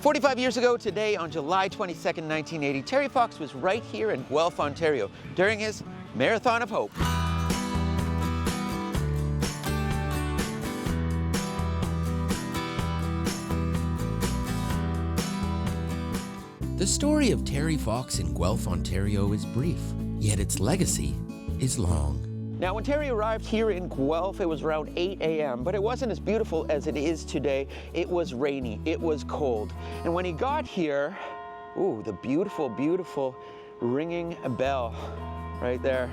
45 years ago today, on July 22nd, 1980, Terry Fox was right here in Guelph, Ontario, during his Marathon of Hope. The story of Terry Fox in Guelph, Ontario is brief, yet its legacy is long. Now, when Terry arrived here in Guelph, it was around 8 a.m., but it wasn't as beautiful as it is today. It was rainy, it was cold. And when he got here, ooh, the beautiful, beautiful ringing bell right there.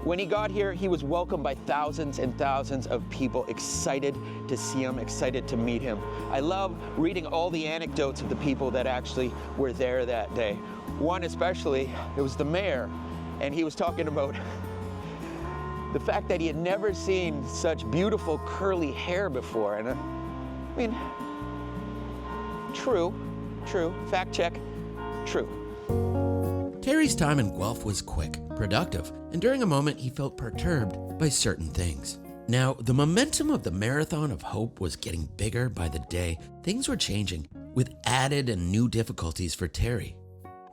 When he got here, he was welcomed by thousands and thousands of people excited to see him, excited to meet him. I love reading all the anecdotes of the people that actually were there that day. One especially, it was the mayor. And he was talking about the fact that he had never seen such beautiful curly hair before. And I mean, true, fact check, true. Terry's time in Guelph was quick, productive, and during a moment he felt perturbed by certain things. Now, the momentum of the Marathon of Hope was getting bigger by the day. Things were changing, with added and new difficulties for Terry.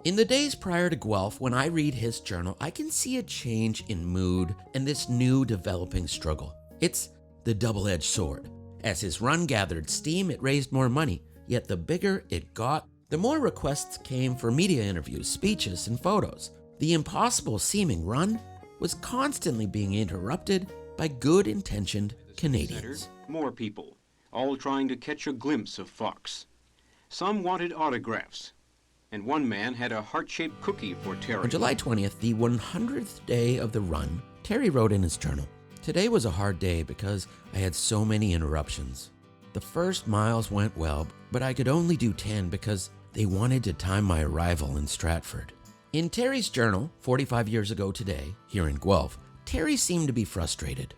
In the days prior to Guelph, when I read his journal, I can see a change in mood and this new developing struggle. It's the double-edged sword. As his run gathered steam, it raised more money, yet the bigger it got, the more requests came for media interviews, speeches, and photos. The impossible-seeming run was constantly being interrupted by good-intentioned Canadians. More people, all trying to catch a glimpse of Fox. Some wanted autographs. And one man had a heart-shaped cookie for Terry. On July 20th, the 100th day of the run, Terry wrote in his journal, "Today was a hard day because I had so many interruptions. The first miles went well, but I could only do 10 because they wanted to time my arrival in Stratford." In Terry's journal, 45 years ago today, here in Guelph, Terry seemed to be frustrated.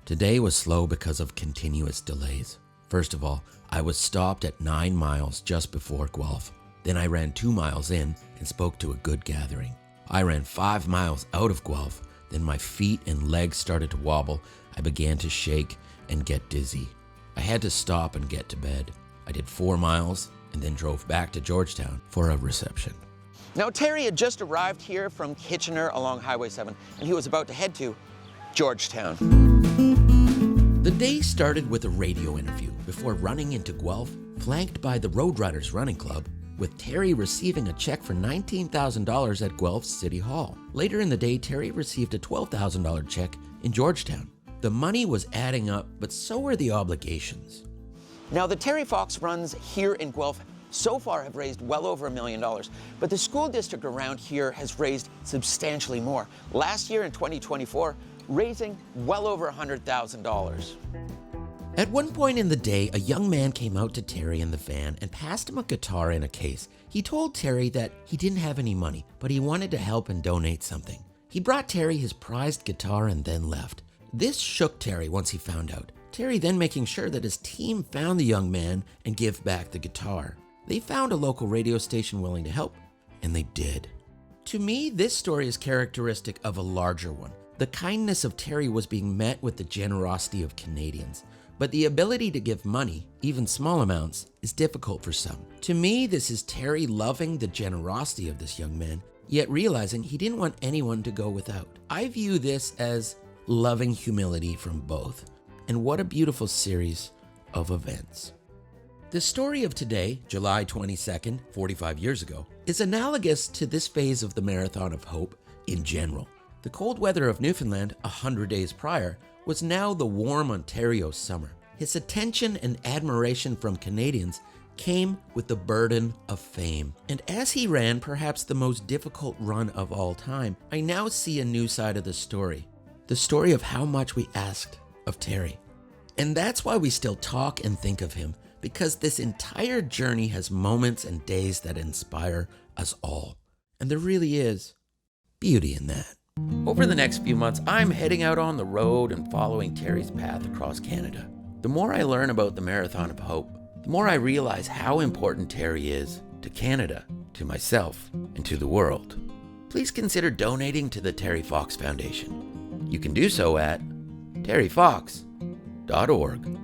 "Today was slow because of continuous delays. First of all, I was stopped at 9 miles just before Guelph. Then I ran 2 miles in and spoke to a good gathering. I ran 5 miles out of Guelph. Then my feet and legs started to wobble. I began to shake and get dizzy. I had to stop and get to bed. I did 4 miles and then drove back to Georgetown for a reception." Now, Terry had just arrived here from Kitchener along Highway 7, and he was about to head to Georgetown. The day started with a radio interview before running into Guelph, flanked by the Roadrunners Running Club, with Terry receiving a check for $19,000 at Guelph City Hall. Later in the day, Terry received a $12,000 check in Georgetown. The money was adding up, but so were the obligations. Now, the Terry Fox runs here in Guelph so far have raised well over $1 million, but the school district around here has raised substantially more. Last year in 2024, raising well over $100,000. At one point in the day, a young man came out to Terry in the van and passed him a guitar in a case. He told Terry that he didn't have any money, but he wanted to help and donate something. He brought Terry his prized guitar and then left. This shook Terry once he found out. Terry then making sure that his team found the young man and give back the guitar. They found a local radio station willing to help, and they did. To me, this story is characteristic of a larger one. The kindness of Terry was being met with the generosity of Canadians. But the ability to give money, even small amounts, is difficult for some. To me, this is Terry loving the generosity of this young man, yet realizing he didn't want anyone to go without. I view this as loving humility from both. And what a beautiful series of events. The story of today, July 22nd, 45 years ago, is analogous to this phase of the Marathon of Hope in general. The cold weather of Newfoundland 100 days prior was now the warm Ontario summer. His attention and admiration from Canadians came with the burden of fame. And as he ran perhaps the most difficult run of all time, I now see a new side of the story of how much we asked of Terry. And that's why we still talk and think of him, because this entire journey has moments and days that inspire us all. And there really is beauty in that. Over the next few months, I'm heading out on the road and following Terry's path across Canada. The more I learn about the Marathon of Hope, the more I realize how important Terry is to Canada, to myself, and to the world. Please consider donating to the Terry Fox Foundation. You can do so at terryfox.org.